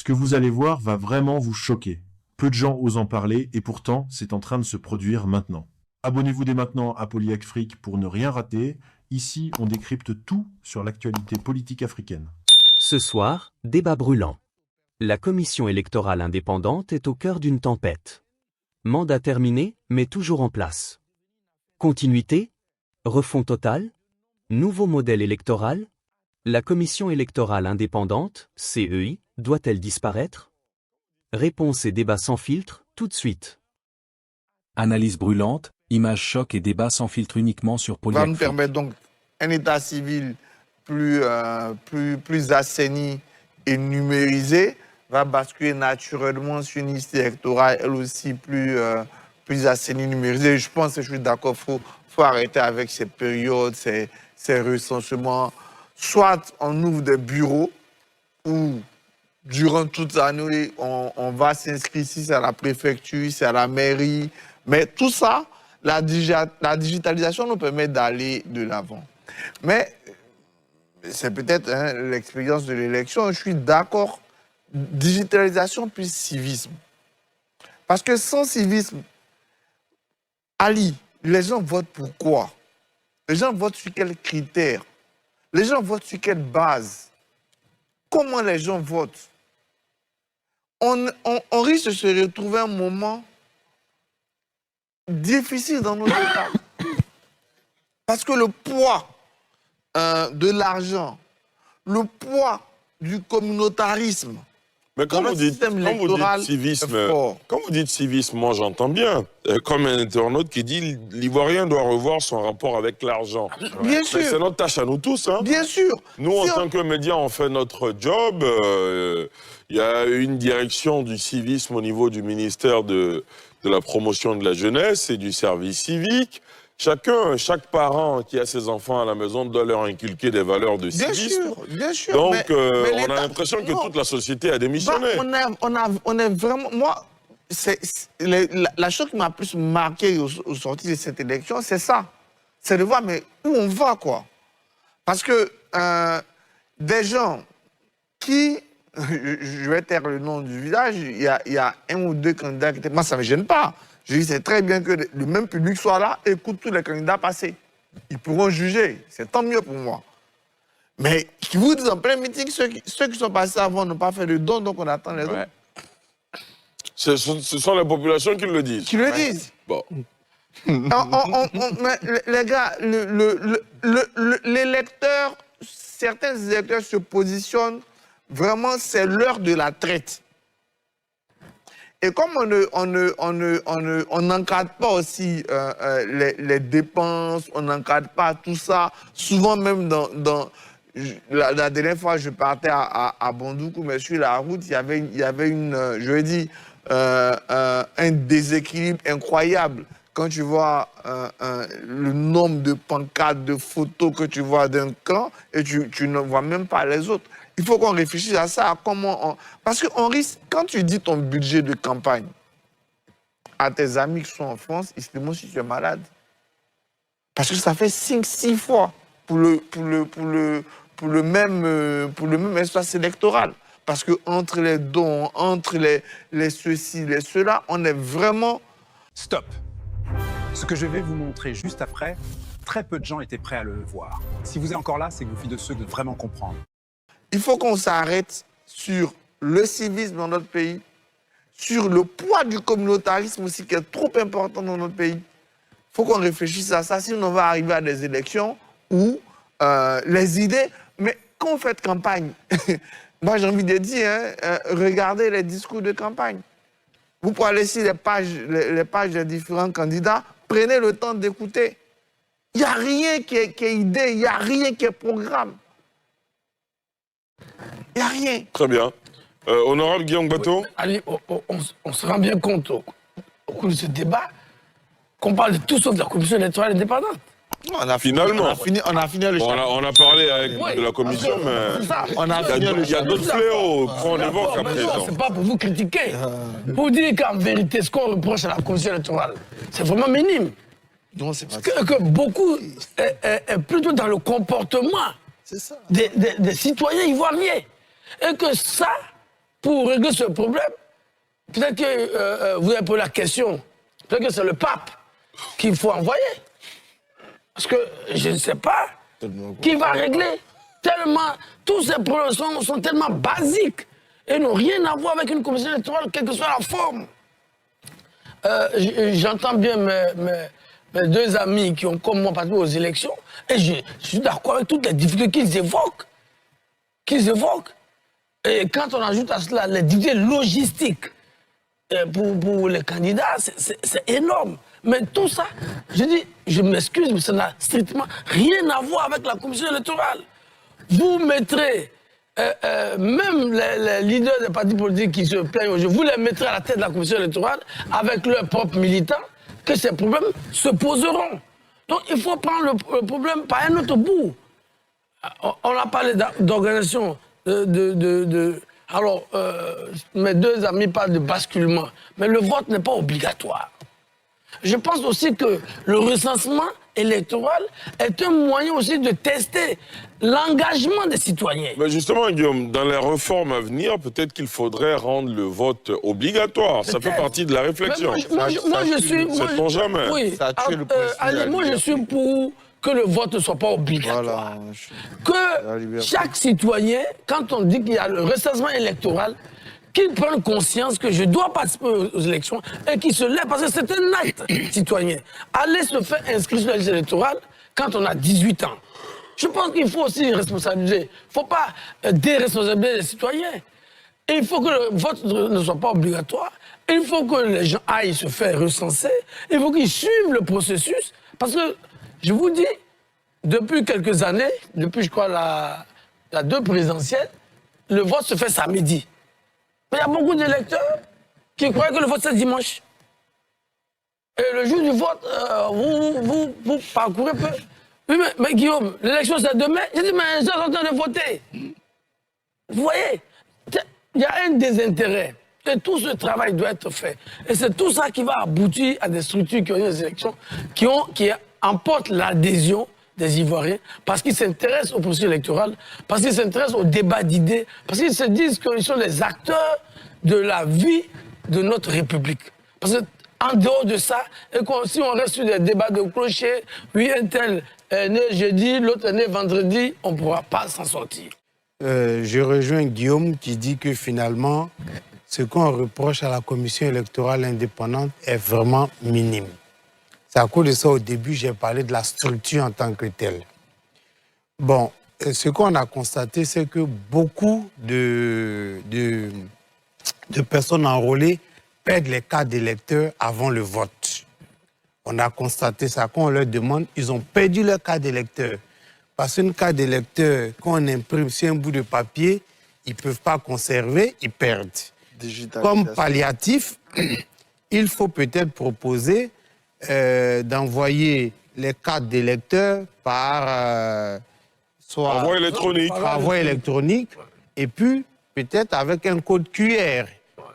Ce que vous allez voir va vraiment vous choquer. Peu de gens osent en parler et pourtant, c'est en train de se produire maintenant. Abonnez-vous dès maintenant à Polyafrique pour ne rien rater. Ici, on décrypte tout sur l'actualité politique africaine. Ce soir, débat brûlant. La commission électorale indépendante est au cœur d'une tempête. Mandat terminé, mais toujours en place. Continuité? Refond total? Nouveau modèle électoral? La commission électorale indépendante, CEI, doit-elle disparaître? Réponse et débat sans filtre, tout de suite. Analyse brûlante, images choc et débat sans filtre uniquement sur Va Polyafrique. nous permettre donc un état civil plus assaini et numérisé, va basculer naturellement sur une liste électorale, elle aussi plus assainie, numérisée. Je pense que je suis d'accord, faut arrêter avec ces périodes, ces recensements. Soit on ouvre des bureaux où, durant toute l'année, on va s'inscrire ici, c'est à la préfecture, c'est à la mairie. Mais tout ça, la digitalisation nous permet d'aller de l'avant. Mais c'est peut-être l'expérience de l'élection, je suis d'accord. Digitalisation plus civisme. Parce que sans civisme, Ali, les gens votent pour quoi? Les gens votent sur quels critères? Les gens votent sur quelle base? Comment les gens votent? On risque de se retrouver un moment difficile dans nos États. Parce que le poids de l'argent, le poids du communautarisme, mais quand vous dites civisme, moi j'entends bien. Comme un internaute qui dit l'Ivoirien doit revoir son rapport avec l'argent. Bien sûr. C'est notre tâche à nous tous. Hein. Bien sûr. Nous, en tant que médias, on fait notre job. Il y a une direction du civisme au niveau du ministère de la promotion de la jeunesse et du service civique. Chaque parent qui a ses enfants à la maison doit leur inculquer des valeurs de civisme. Bien sûr. Donc, on a l'impression que toute la société a démissionné. On est vraiment... Moi, la chose qui m'a plus marqué au sortir de cette élection, c'est ça. C'est de voir, mais où on va, quoi. Parce que des gens qui... Je vais taire le nom du village, il y a un ou deux candidats qui étaient... Moi, ça ne me gêne pas. Je dis, c'est très bien que le même public soit là, écoute tous les candidats passer. Ils pourront juger, c'est tant mieux pour moi. Mais qui vous disent en plein meeting, ceux qui sont passés avant n'ont pas fait de don, donc on attend les autres. Ce sont les populations qui le disent. Qui le disent. Bon. Mais les gars, l'électeur, certains électeurs se positionnent, vraiment c'est l'heure de la traite. Et comme on n'encadre pas aussi les dépenses, on n'encadre pas tout ça, souvent même la dernière fois je partais à Bandoukou, mais sur la route, il y avait un déséquilibre incroyable. Quand tu vois le nombre de pancartes, de photos que tu vois d'un camp, et tu ne vois même pas les autres. Il faut qu'on réfléchisse à ça, à comment parce qu'on risque, quand tu dis ton budget de campagne à tes amis qui sont en France, ils se demandent si tu es malade. Parce que ça fait 5-6 fois pour le même espace électoral. Parce que entre les dons, entre les ceci, les cela, on est vraiment... Stop. Ce que je vais vous montrer juste après, très peu de gens étaient prêts à le voir. Si vous êtes encore là, c'est que vous faites de ceux de vraiment comprendre. Il faut qu'on s'arrête sur le civisme dans notre pays, sur le poids du communautarisme aussi qui est trop important dans notre pays. Il faut qu'on réfléchisse à ça, sinon on va arriver à des élections où les idées... Mais quand on fait campagne, moi j'ai envie de dire, regardez les discours de campagne. Vous pouvez aller sur les pages des différents candidats, prenez le temps d'écouter. Il n'y a rien qui est idée, il n'y a rien qui est programme. Il n'y a rien. Très bien. Honorable Guillaume Bateau. Allez, on se rend bien compte au cours de ce débat qu'on parle de tout sauf de la commission électorale indépendante. On a fini le bon, on a parlé de la commission, mais il y a d'autres fléaux qu'on évoque à présent. C'est pas pour vous critiquer. Pour dire qu'en vérité, ce qu'on reproche à la commission électorale, c'est vraiment minime. Non, c'est pas que beaucoup est plutôt dans le comportement des citoyens ivoiriens. Et que ça, pour régler ce problème, peut-être que vous avez posé la question, peut-être que c'est le pape qu'il faut envoyer. Parce que je ne sais pas qui va régler. Tellement, tous ces problèmes sont tellement basiques et n'ont rien à voir avec une commission électorale, quelle que soit la forme. J'entends bien mes deux amis qui ont comme moi participé aux élections et je suis d'accord avec toutes les difficultés qu'ils évoquent. Et quand on ajoute à cela les difficultés logistiques pour les candidats, c'est énorme. Mais tout ça, je dis, je m'excuse, mais ça n'a strictement rien à voir avec la commission électorale. Vous mettrez, même les leaders des partis politiques qui se plaignent aujourd'hui, vous les mettrez à la tête de la commission électorale avec leurs propres militants, que ces problèmes se poseront. Donc il faut prendre le problème par un autre bout. On a parlé d'organisation, alors, mes deux amis parlent de basculement, mais le vote n'est pas obligatoire. Je pense aussi que le recensement électoral est un moyen aussi de tester l'engagement des citoyens. Mais justement, Guillaume, dans les réformes à venir, peut-être qu'il faudrait rendre le vote obligatoire. Ça fait partie de la réflexion. Moi, je suis... Sait-on jamais. Oui, moi, je suis pour que le vote ne soit pas obligatoire. Voilà. Que chaque citoyen, quand on dit qu'il y a le recensement électoral, qu'il prenne conscience que je dois participer aux élections et qu'il se lève, parce que c'est un acte citoyen. Aller se faire inscrire sur la liste électorale quand on a 18 ans. Je pense qu'il faut aussi responsabiliser. Il ne faut pas déresponsabiliser les citoyens. Et il faut que le vote ne soit pas obligatoire. Il faut que les gens aillent se faire recenser. Il faut qu'ils suivent le processus. Parce que, je vous dis, depuis quelques années, depuis, je crois, la 2 présidentielle, le vote se fait samedi. Mais il y a beaucoup d'électeurs qui croient que le vote, c'est dimanche. Et le jour du vote, vous parcourez peu. Oui, mais Guillaume, l'élection, c'est demain. J'ai dit, mais les gens sont en train de voter. Vous voyez, il y a un désintérêt. Et tout ce travail doit être fait. Et c'est tout ça qui va aboutir à des structures qui ont des élections, qui emportent l'adhésion des Ivoiriens, parce qu'ils s'intéressent au processus électoral, parce qu'ils s'intéressent au débat d'idées, parce qu'ils se disent qu'ils sont les acteurs de la vie de notre République. Parce qu'en dehors de ça, et si on reste sur des débats de clocher, oui, un tel est né jeudi, l'autre est né vendredi, on ne pourra pas s'en sortir. Je rejoins Guillaume qui dit que finalement, ce qu'on reproche à la commission électorale indépendante est vraiment minime. C'est à cause de ça, au début, j'ai parlé de la structure en tant que telle. Bon, ce qu'on a constaté, c'est que beaucoup de personnes enrôlées perdent les cartes d'électeurs avant le vote. On a constaté ça. Quand on leur demande, ils ont perdu leur carte d'électeur. Parce qu'une carte d'électeur, quand on imprime sur un bout de papier, ils ne peuvent pas conserver, ils perdent. Comme palliatif, il faut peut-être proposer d'envoyer les cartes d'électeurs par envoi électronique. Par envoi électronique, et puis peut-être avec un code QR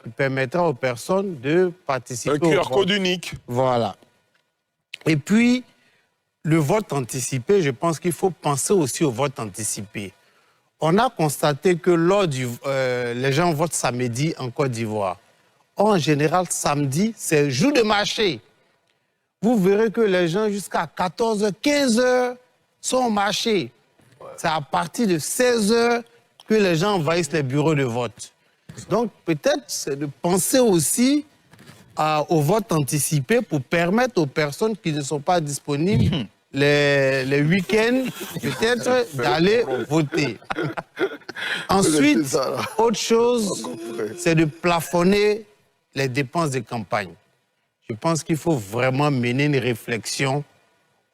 qui permettra aux personnes de participer. Un QR code unique. Voilà. Et puis, le vote anticipé, je pense qu'il faut penser aussi au vote anticipé. On a constaté que les gens votent samedi en Côte d'Ivoire. En général, samedi, c'est jour de marché. Vous verrez que les gens, jusqu'à 14h, 15h, sont au marché. C'est à partir de 16h que les gens envahissent les bureaux de vote. Donc, peut-être, c'est de penser aussi au vote anticipé pour permettre aux personnes qui ne sont pas disponibles les week-ends, peut-être, d'aller voter. Ensuite, autre chose, c'est de plafonner les dépenses de campagne. Je pense qu'il faut vraiment mener une réflexion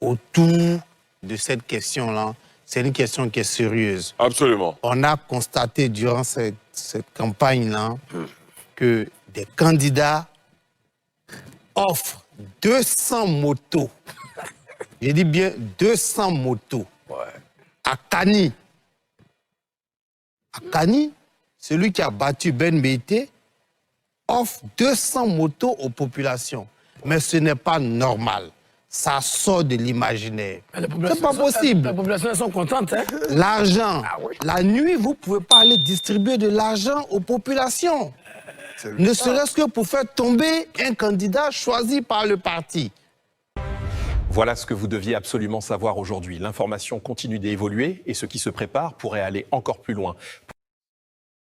autour de cette question-là. C'est une question qui est sérieuse. Absolument. On a constaté durant cette campagne-là que des candidats offrent 200 motos. J'ai dit bien 200 motos. À Kani. À Kani, celui qui a battu Ben Meïté offre 200 motos aux populations. Mais ce n'est pas normal. ça sort de l'imaginaire. C'est pas possible. Les populations, elles sont contentes. Hein? L'argent. La nuit, vous ne pouvez pas aller distribuer de l'argent aux populations. Ne serait-ce que pour faire tomber un candidat choisi par le parti. Voilà ce que vous deviez absolument savoir aujourd'hui. L'information continue d'évoluer et ce qui se prépare pourrait aller encore plus loin.